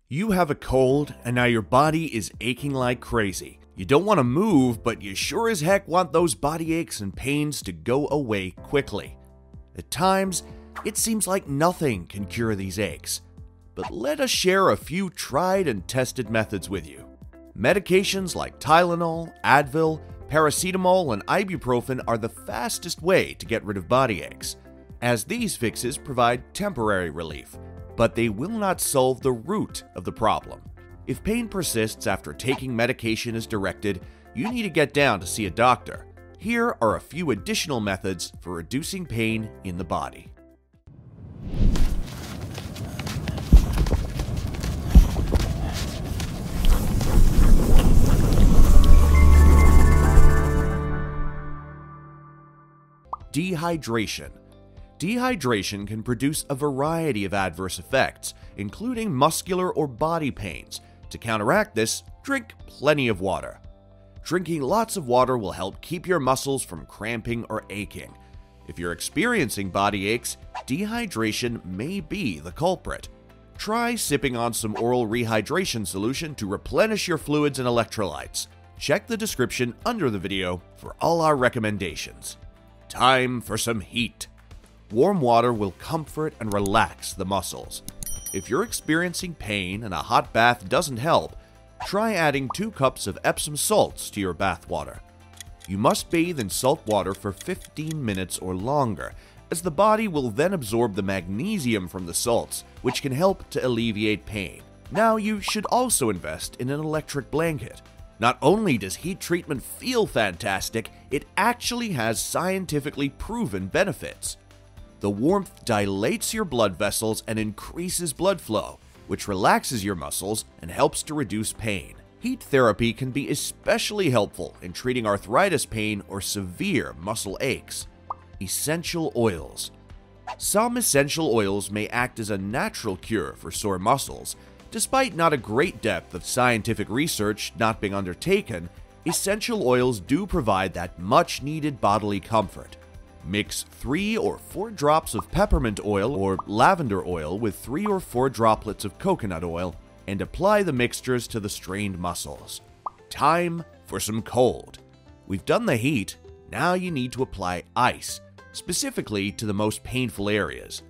You have a cold, and now your body is aching like crazy. You don't want to move, but you sure as heck want those body aches and pains to go away quickly. At times, it seems like nothing can cure these aches. But let us share a few tried and tested methods with you. Medications like Tylenol, Advil, paracetamol, and ibuprofen are the fastest way to get rid of body aches, as these fixes provide temporary relief, but they will not solve the root of the problem. If pain persists after taking medication as directed, you need to get down to see a doctor. Here are a few additional methods for reducing pain in the body. Dehydration. Dehydration can produce a variety of adverse effects, including muscular or body pains. To counteract this, drink plenty of water. Drinking lots of water will help keep your muscles from cramping or aching. If you're experiencing body aches, dehydration may be the culprit. Try sipping on some oral rehydration solution to replenish your fluids and electrolytes. Check the description under the video for all our recommendations. Time for some heat. Warm water will comfort and relax the muscles. If you're experiencing pain and a hot bath doesn't help, try adding 2 cups of Epsom salts to your bath water. You must bathe in salt water for 15 minutes or longer, as the body will then absorb the magnesium from the salts, which can help to alleviate pain. Now you should also invest in an electric blanket. Not only does heat treatment feel fantastic, it actually has scientifically proven benefits. The warmth dilates your blood vessels and increases blood flow, which relaxes your muscles and helps to reduce pain. Heat therapy can be especially helpful in treating arthritis pain or severe muscle aches. Essential oils. Some essential oils may act as a natural cure for sore muscles. Despite not a great depth of scientific research not being undertaken, essential oils do provide that much-needed bodily comfort. Mix 3 or 4 drops of peppermint oil or lavender oil with 3 or 4 droplets of coconut oil and apply the mixtures to the strained muscles. Time for some cold. We've done the heat, now you need to apply ice, specifically to the most painful areas.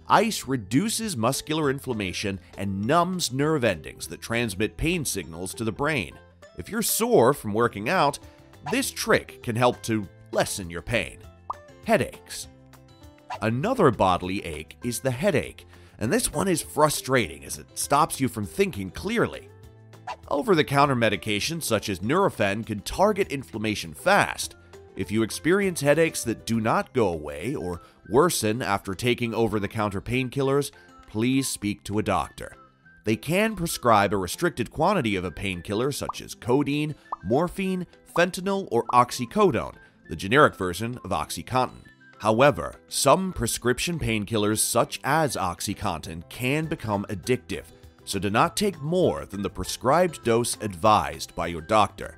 Ice reduces muscular inflammation and numbs nerve endings that transmit pain signals to the brain. If you're sore from working out, this trick can help to lessen your pain. Headaches. Another bodily ache is the headache, and this one is frustrating as it stops you from thinking clearly. Over-the-counter medications such as Nurofen can target inflammation fast. If you experience headaches that do not go away or worsen after taking over-the-counter painkillers, please speak to a doctor. They can prescribe a restricted quantity of a painkiller such as codeine, morphine, fentanyl, or oxycodone, the generic version of OxyContin. However, some prescription painkillers such as OxyContin can become addictive, so do not take more than the prescribed dose advised by your doctor.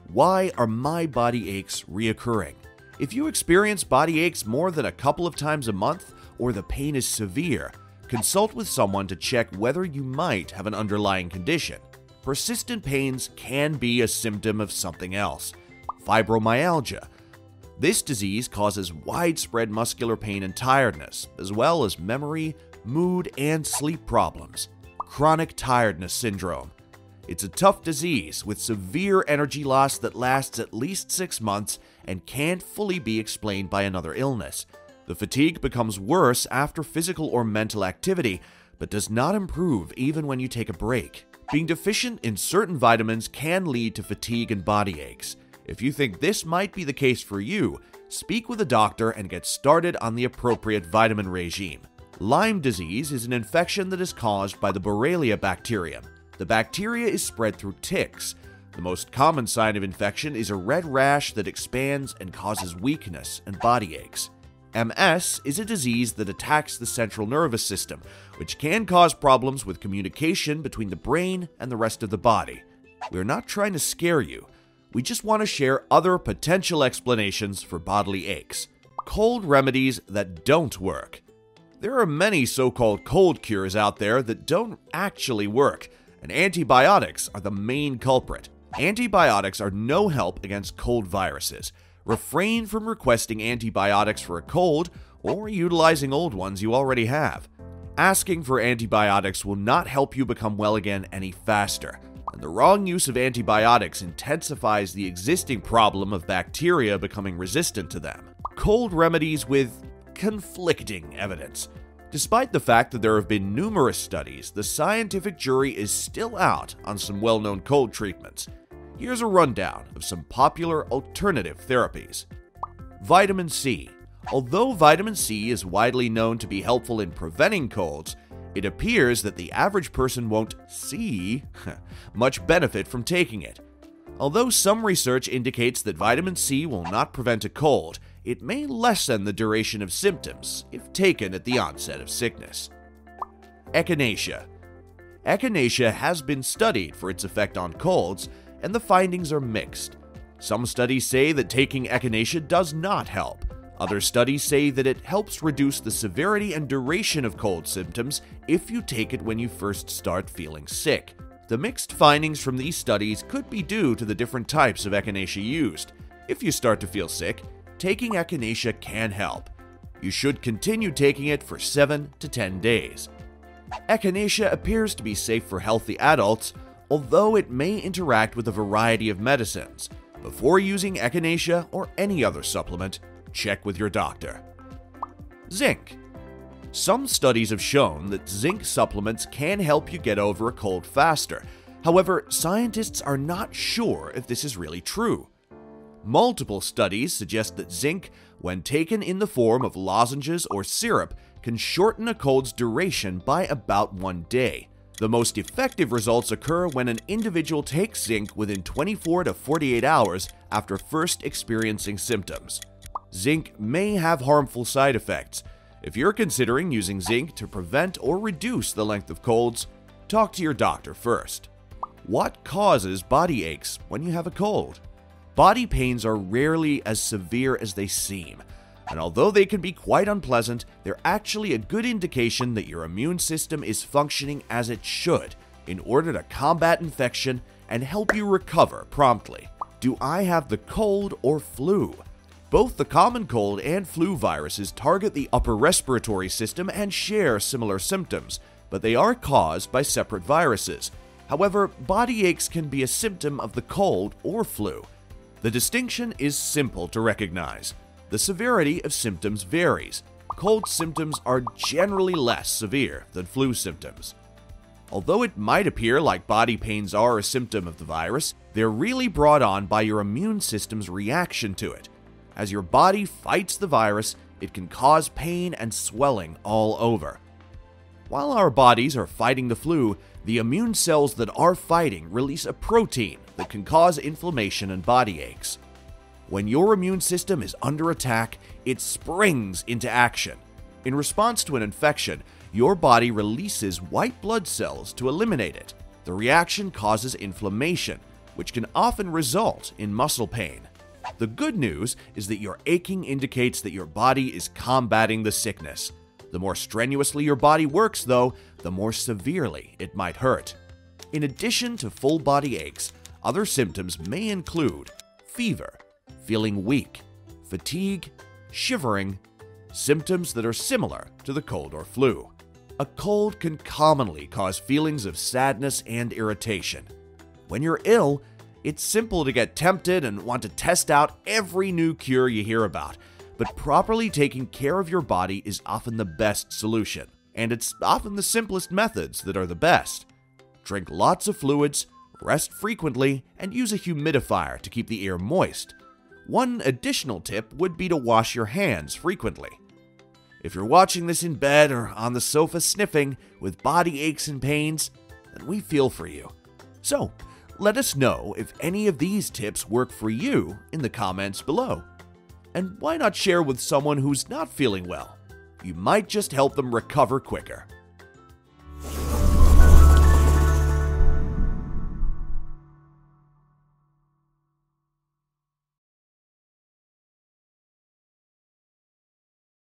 Why are my body aches reoccurring? If you experience body aches more than a couple of times a month or the pain is severe, consult with someone to check whether you might have an underlying condition. Persistent pains can be a symptom of something else. Fibromyalgia. This disease causes widespread muscular pain and tiredness, as well as memory, mood, and sleep problems. Chronic tiredness syndrome. It's a tough disease with severe energy loss that lasts at least 6 months and can't fully be explained by another illness. The fatigue becomes worse after physical or mental activity, but does not improve even when you take a break. Being deficient in certain vitamins can lead to fatigue and body aches. If you think this might be the case for you, speak with a doctor and get started on the appropriate vitamin regime. Lyme disease is an infection that is caused by the Borrelia bacterium. The bacteria is spread through ticks. The most common sign of infection is a red rash that expands and causes weakness and body aches. MS is a disease that attacks the central nervous system, which can cause problems with communication between the brain and the rest of the body. We're not trying to scare you. We just want to share other potential explanations for bodily aches. Cold remedies that don't work. There are many so-called cold cures out there that don't actually work, and antibiotics are the main culprit. Antibiotics are no help against cold viruses. Refrain from requesting antibiotics for a cold or utilizing old ones you already have. Asking for antibiotics will not help you become well again any faster, and the wrong use of antibiotics intensifies the existing problem of bacteria becoming resistant to them. Cold remedies with conflicting evidence. Despite the fact that there have been numerous studies, the scientific jury is still out on some well-known cold treatments. Here's a rundown of some popular alternative therapies. Vitamin C. Although vitamin C is widely known to be helpful in preventing colds, it appears that the average person won't see much benefit from taking it. Although some research indicates that vitamin C will not prevent a cold, it may lessen the duration of symptoms if taken at the onset of sickness. Echinacea. Echinacea has been studied for its effect on colds, and the findings are mixed. Some studies say that taking echinacea does not help. Other studies say that it helps reduce the severity and duration of cold symptoms if you take it when you first start feeling sick. The mixed findings from these studies could be due to the different types of echinacea used. If you start to feel sick, taking echinacea can help. You should continue taking it for 7 to 10 days. Echinacea appears to be safe for healthy adults, although it may interact with a variety of medicines. Before using echinacea or any other supplement, check with your doctor. Zinc. Some studies have shown that zinc supplements can help you get over a cold faster. However, scientists are not sure if this is really true. Multiple studies suggest that zinc, when taken in the form of lozenges or syrup, can shorten a cold's duration by about 1 day. The most effective results occur when an individual takes zinc within 24 to 48 hours after first experiencing symptoms. Zinc may have harmful side effects. If you're considering using zinc to prevent or reduce the length of colds, talk to your doctor first. What causes body aches when you have a cold? Body pains are rarely as severe as they seem, and although they can be quite unpleasant, they're actually a good indication that your immune system is functioning as it should in order to combat infection and help you recover promptly. Do I have the cold or flu? Both the common cold and flu viruses target the upper respiratory system and share similar symptoms, but they are caused by separate viruses. However, body aches can be a symptom of the cold or flu. The distinction is simple to recognize. The severity of symptoms varies. Cold symptoms are generally less severe than flu symptoms. Although it might appear like body pains are a symptom of the virus, they're really brought on by your immune system's reaction to it. As your body fights the virus, it can cause pain and swelling all over. While our bodies are fighting the flu, the immune cells that are fighting release a protein that can cause inflammation and body aches. When your immune system is under attack, it springs into action. In response to an infection, your body releases white blood cells to eliminate it. The reaction causes inflammation, which can often result in muscle pain. The good news is that your aching indicates that your body is combating the sickness. The more strenuously your body works, though, the more severely it might hurt. In addition to full body aches, other symptoms may include fever, feeling weak, fatigue, shivering, symptoms that are similar to the cold or flu. A cold can commonly cause feelings of sadness and irritation. When you're ill, it's simple to get tempted and want to test out every new cure you hear about, but properly taking care of your body is often the best solution, and it's often the simplest methods that are the best. Drink lots of fluids, rest frequently, and use a humidifier to keep the air moist. One additional tip would be to wash your hands frequently. If you're watching this in bed or on the sofa sniffing with body aches and pains, then we feel for you. So, let us know if any of these tips work for you in the comments below. And why not share with someone who's not feeling well? You might just help them recover quicker.